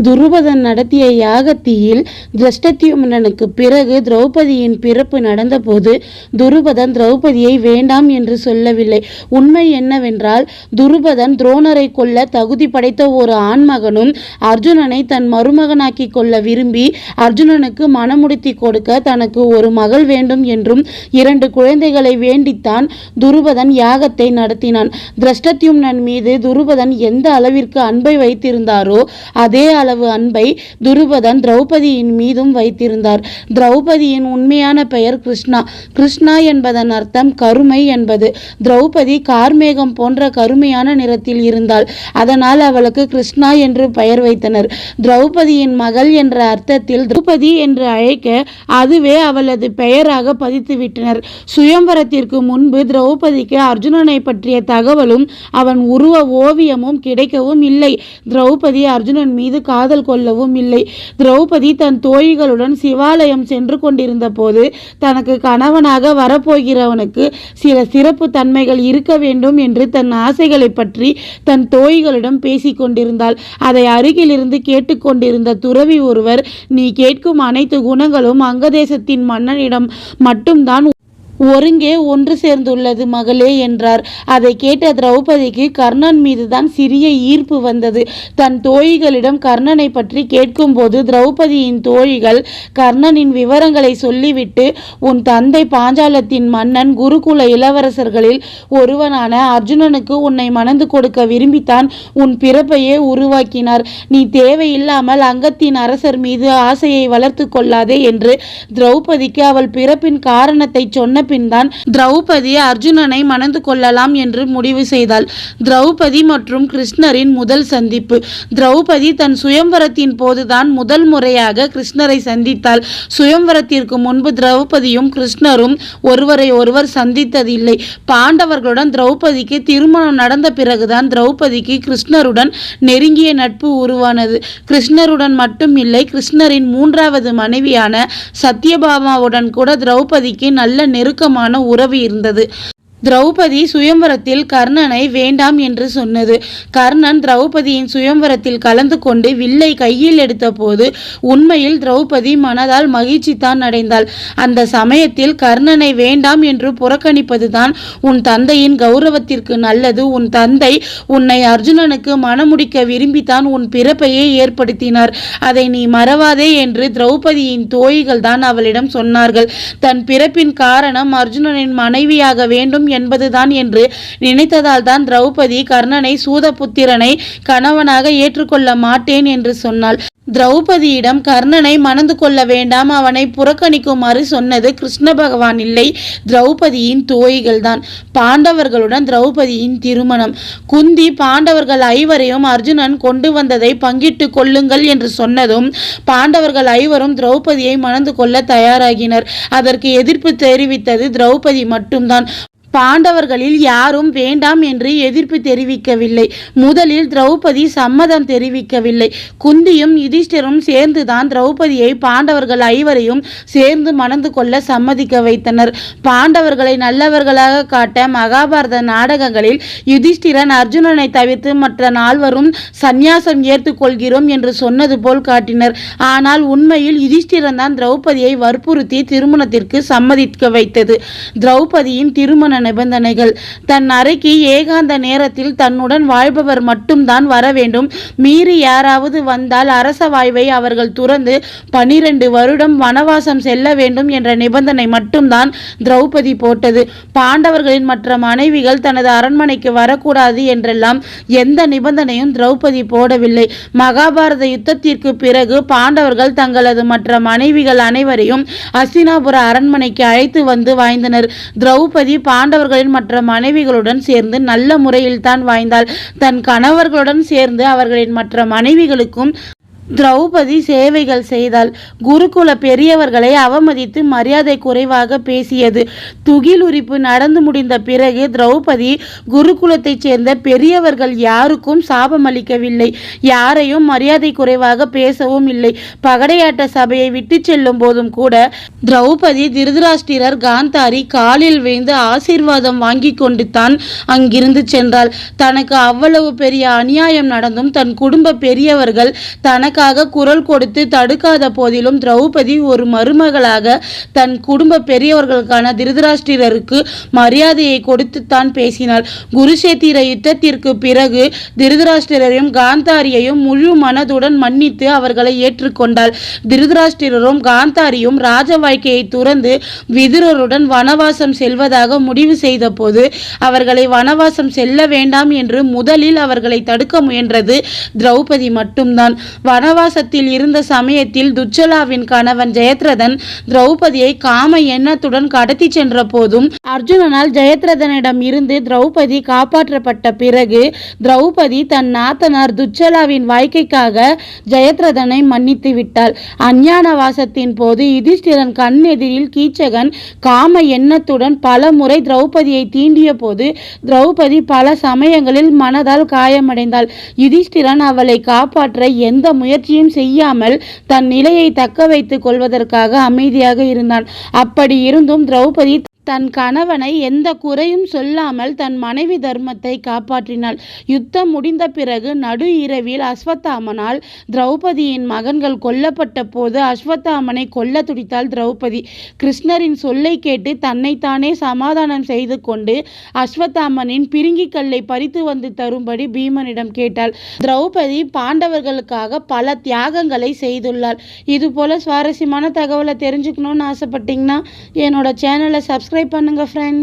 துருபதன் நடத்திய யாகத்தில் திருஷ்டத்யும்னனுக்கு பிறகு திரௌபதியின் பிறப்பு நடந்தபோது துருபதன் திரௌபதியை வேண்டாம் என்று சொல்லவில்லை. உண்மை என்னவென்றால், துருபதன் துரோணரை கொல்ல தகுதி படைத்த ஒரு ஆண்மகனும் அர்ஜுனனை தன் மருமகனாக்கி கொள்ள விரும்பி அர்ஜுனனுக்கு மனமுடித்தி கொடுக்க தனக்கு ஒரு மகள் வேண்டும் என்றும் 2 குழந்தைகளை வேண்டித்தான் துருபதன் யாகத்தை நடத்தினான். திருஷ்டத்யும்னன் மீது துருபதன் எந்த அளவிற்கு அன்பை வைத்திருந்தாரோ அதே அளவு அன்பை துருபதன் திரௌபதியின் மீதும் வைத்திருந்தார். திரௌபதியின் உண்மையான பெயர் கிருஷ்ணா. கிருஷ்ணா என்பதன் அர்த்தம் கருமை என்பது. திரௌபதி கார்மேகம் போன்ற கருமையான நிறத்தில் இருந்தாள். அதனால் அவளுக்கு கிருஷ்ணா என்று பெயர் வைத்தனர். திரௌபதியின் மகள் என்ற அர்த்தத்தில் திரௌபதி என்று அழைக்க அதுவே அவளது பெயராக பதித்துவிட்டனர். சுயம்பரத்திற்கு முன்பு திரௌபதிக்கு அர்ஜுனனை பற்றிய தகவலும் அவன் உருவ ஓவியமும் கிடைக்கவும் இல்லை. திரௌபதி அர்ஜுனன் மீது காதல் கொள்ளவும் இல்லை. திரௌபதி தன் தோழிகளுடன் சிவாலயம் சென்று கொண்டிருந்த போது தனக்கு கணவனாக வரப்போகிறவனுக்கு சில சிறப்பு தன்மைகள் இருக்க வேண்டும் என்று தன் ஆசைகளை பற்றி தன் தோழிகளிடம் பேசிக் கொண்டிருந்தாள். அதை அருகிலிருந்து கேட்டுக்கொண்டிருந்த துறவி ஒருவர், நீ கேட்கும் அனைத்து குணங்களும் அங்கதேசத்தின் மன்னனிடம் மட்டும்தான் ஒருங்கே ஒன்று சேர்ந்துள்ளது மகளே என்றார். அதை கேட்ட திரௌபதிக்கு கர்ணன் மீதுதான் சிறிய ஈர்ப்பு வந்தது. தன் தோழிகளிடம் கர்ணனை பற்றி கேட்கும்போது திரௌபதியின் தோழிகள் கர்ணனின் விவரங்களை சொல்லிவிட்டு, உன் தந்தை பாஞ்சாலத்தின் மன்னன் குருகுல இளவரசர்களில் ஒருவனான அர்ஜுனனுக்கு உன்னை மணந்து கொடுக்க விரும்பித்தான் உன் பிறப்பையே உருவாக்கினார். நீ தேவையில்லாமல் அங்கத்தின் அரசர் மீது ஆசையை வளர்த்து கொள்ளாதே என்று திரௌபதிக்கு அவள் பிறப்பின் காரணத்தை சொன்ன பின்தான் திரௌபதி அர்ஜுனனை மணந்து கொள்ளலாம் என்று முடிவு செய்தாள். திரௌபதி மற்றும் கிருஷ்ணரின் முதல் சந்திப்பு. திரௌபதி தன் சுயம்வரத்தின் போதுதான் முதல் முறையாக கிருஷ்ணரை சந்தித்தாள். சுயம்வரத்திற்கு முன்பு திரௌபதியும் கிருஷ்ணரும் ஒருவரை ஒருவர் சந்தித்ததில்லை. பாண்டவர்களுடன் திரௌபதிக்கு திருமணம் நடந்த பிறகுதான் திரௌபதிக்கு கிருஷ்ணருடன் நெருங்கிய நட்பு உருவானது. கிருஷ்ணருடன் மட்டும் இல்லை, கிருஷ்ணரின் 3வது மனைவியான சத்யபாமாவுடன் கூட திரௌபதிக்கு நல்ல நெருக்கமான உறவு இருந்தது. திரௌபதி சுயம்வரத்தில் கர்ணனை வேண்டாம் என்று சொன்னது. கர்ணன் திரௌபதியின் சுயம்வரத்தில் கலந்து கொண்டு வில்லை கையில் எடுத்த போது உண்மையில் திரௌபதி மனதால் மகிழ்ச்சி தான் அடைந்தாள். அந்த சமயத்தில் கர்ணனை வேண்டாம் என்று புறக்கணிப்பதுதான் உன் தந்தையின் கௌரவத்திற்கு நல்லது. உன் தந்தை உன்னை அர்ஜுனனுக்கு மணமுடிக்க விரும்பித்தான் உன் பிறப்பையே ஏற்படுத்தினார். அதை நீ மறவாதே என்று திரௌபதியின் தோழிகள் தான் அவளிடம் சொன்னார்கள். தன் பிறப்பின் காரணம் அர்ஜுனனின் மனைவியாக வேண்டும் என்பதுதான் என்று நினைத்ததால் தான் திரௌபதி கர்ணனை சூதபுத்திரனை கணவனாக ஏற்றுக்கொள்ள மாட்டேன் என்று சொன்னாள். திரௌபதியிடம் கர்ணனை மணந்து கொள்ள வேண்டாம், அவனை புறக்கணிக்குமாறு சொன்னது கிருஷ்ண பகவான் இல்லை, திரௌபதியின் தோழிகள் தான். பாண்டவர்களுடன் திரௌபதியின் திருமணம். குந்தி பாண்டவர்கள் 5வரையும் அர்ஜுனன் கொண்டு வந்ததை பங்கிட்டு கொள்ளுங்கள் என்று சொன்னதும் பாண்டவர்கள் 5வரும் திரௌபதியை மணந்து கொள்ள தயாராகினர். அதற்கு எதிர்ப்பு தெரிவித்தது திரௌபதி மட்டும்தான். பாண்டவர்களில் யாரும் வேண்டாம் என்று எதிர்ப்பு தெரிவிக்கவில்லை. முதலில் திரௌபதி சம்மதம் தெரிவிக்கவில்லை. குந்தியும் யுதிஷ்டிரும் சேர்ந்துதான் திரௌபதியை பாண்டவர்கள் 5வரையும் சேர்ந்து மணந்து கொள்ள சம்மதிக்க வைத்தனர். பாண்டவர்களை நல்லவர்களாக காட்ட மகாபாரத நாடகங்களில் யுதிஷ்டிரன் அர்ஜுனனை தவிர்த்து மற்ற 4வரும் சந்நியாசம் ஏற்றுக்கொள்கிறோம் என்று சொன்னது போல் காட்டினர். ஆனால் உண்மையில் யுதிஷ்டிரன் தான் திரௌபதியை வற்புறுத்தி திருமணத்திற்கு சம்மதிக்க வைத்தது. திரௌபதியின் திருமண நிபந்தனைகள். தன் அறைக்கு ஏகாந்த நேரத்தில் தன்னுடன் வாழ்பவர் மட்டும்தான் வர வேண்டும். மீறி யாராவது வந்தால் அரச வாய்வை அவர்கள் துறந்து 12 வருடம் வனவாசம் செல்ல வேண்டும் என்ற நிபந்தனை மட்டும்தான் திரௌபதி போட்டது. பாண்டவர்களின் மற்ற மனைவிகள் தனது அரண்மனைக்கு வரக்கூடாது என்றெல்லாம் எந்த நிபந்தனையும் திரௌபதி போடவில்லை. மகாபாரத யுத்தத்திற்கு பிறகு பாண்டவர்கள் தங்களது மற்ற மனைவிகள் அனைவரையும் ஹஸ்தினாபுர அரண்மனைக்கு அழைத்து வந்து வாழ்ந்தனர். திரௌபதி பாண்டவர்களின் மற்ற மனைவிகளுடன் சேர்ந்து நல்ல முறையில் தான் வாழ்ந்தாள். தன் கணவர்களுடன் சேர்ந்து அவர்களின் மற்ற மனைவிகளுக்கும் திரௌபதி சேவைகள் செய்தாள். குருகுல பெரியவர்களை அவமதித்து மரியாதை குறைவாக பேசியது. துகிலுரிப்பு நடந்து முடிந்த பிறகு திரௌபதி குருகுலத்தைச் சேர்ந்த பெரியவர்கள் யாருக்கும் சாபம் அளிக்கவில்லை. யாரையும் மரியாதை குறைவாக பேசவும் இல்லை. பகடையாட்ட சபையை விட்டு செல்லும் போதும் கூட திரௌபதி திருதராஷ்டிரர் காந்தாரி காலில் விழுந்து ஆசீர்வாதம் வாங்கி கொண்டு தான் அங்கிருந்து சென்றாள். தனக்கு அவ்வளவு பெரிய அநியாயம் நடந்தும் தன் குடும்ப பெரியவர்கள் தனக்கு தனக்காக குரல் கொடுத்து தடுக்காத போதிலும் திரௌபதி ஒரு மருமகளாக தன் குடும்ப பெரியவர்களுக்கான திருதராஷ்டிரருக்கு மரியாதையை கொடுத்துத்தான் பேசினாள். குருஷேத்திர யுத்தத்திற்கு பிறகு திருதராஷ்டிரரையும் காந்தாரியையும் முழு மனதுடன் மன்னித்து அவர்களை ஏற்றுக்கொண்டாள். திருதராஷ்டிரரும் காந்தாரியும் ராஜ வாழ்க்கையை துறந்து விதுரருடன் வனவாசம் செல்வதாக முடிவு செய்த போது அவர்களை வனவாசம் செல்ல வேண்டாம் என்று முதலில் அவர்களை தடுக்க முயன்றது திரௌபதி மட்டும்தான். வனவாசத்தில் இருந்த சமயத்தில் துச்சலாவின் கணவன் ஜெயத்ரதன் திரௌபதியை காம எண்ணத்துடன் கடத்தி சென்ற போதும் அர்ஜுனனால் ஜெயத்ரதனிடம் இருந்து திரௌபதி காப்பாற்றப்பட்ட பிறகு திரௌபதி தன் நாத்தனார் துச்சலாவின் வாழ்க்கைக்காக ஜெயத்ரதனை மன்னித்து விட்டாள். அஞ்ஞானவாசத்தின் போது யுதிஷ்டிரன் கண் எதிரில் கீச்சகன் காம எண்ணத்துடன் பல முறை திரௌபதியை தீண்டிய போது திரௌபதி பல சமயங்களில் மனதால் காயமடைந்தாள். யுதிஷ்டிரன் அவளை காப்பாற்ற எந்த முயற்சியும் செய்யாமல் தன் நிலையை தக்க வைத்துக் கொள்வதற்காக அமைதியாக இருந்தான். அப்படி இருந்தும் திரௌபதி தன் கணவனை எந்த குறையும் சொல்லாமல் தன் மனைவி தர்மத்தை காப்பாற்றினாள். யுத்தம் முடிந்த பிறகு நடு இரவில் அஸ்வத்தாமனால் திரௌபதியின் மகன்கள் கொல்லப்பட்ட போது அஸ்வத்தாமனை கொல்ல துடித்தாள் திரௌபதி. கிருஷ்ணரின் சொல்லை கேட்டு தன்னைத்தானே சமாதானம் செய்து கொண்டு அஸ்வத்தாமனின் பிரிங்கி கல்லை பறித்து வந்து தரும்படி பீமனிடம் கேட்டாள். திரௌபதி பாண்டவர்களுக்காக பல தியாகங்களை செய்துள்ளாள். இது போல சுவாரஸ்யமான தகவலை தெரிஞ்சுக்கணும்னு ஆசைப்பட்டீங்கன்னா என்னோட சேனலை சப்ஸ்கிரைப் பண்ணுங்க ஃப்ரெண்ட்ஸ்.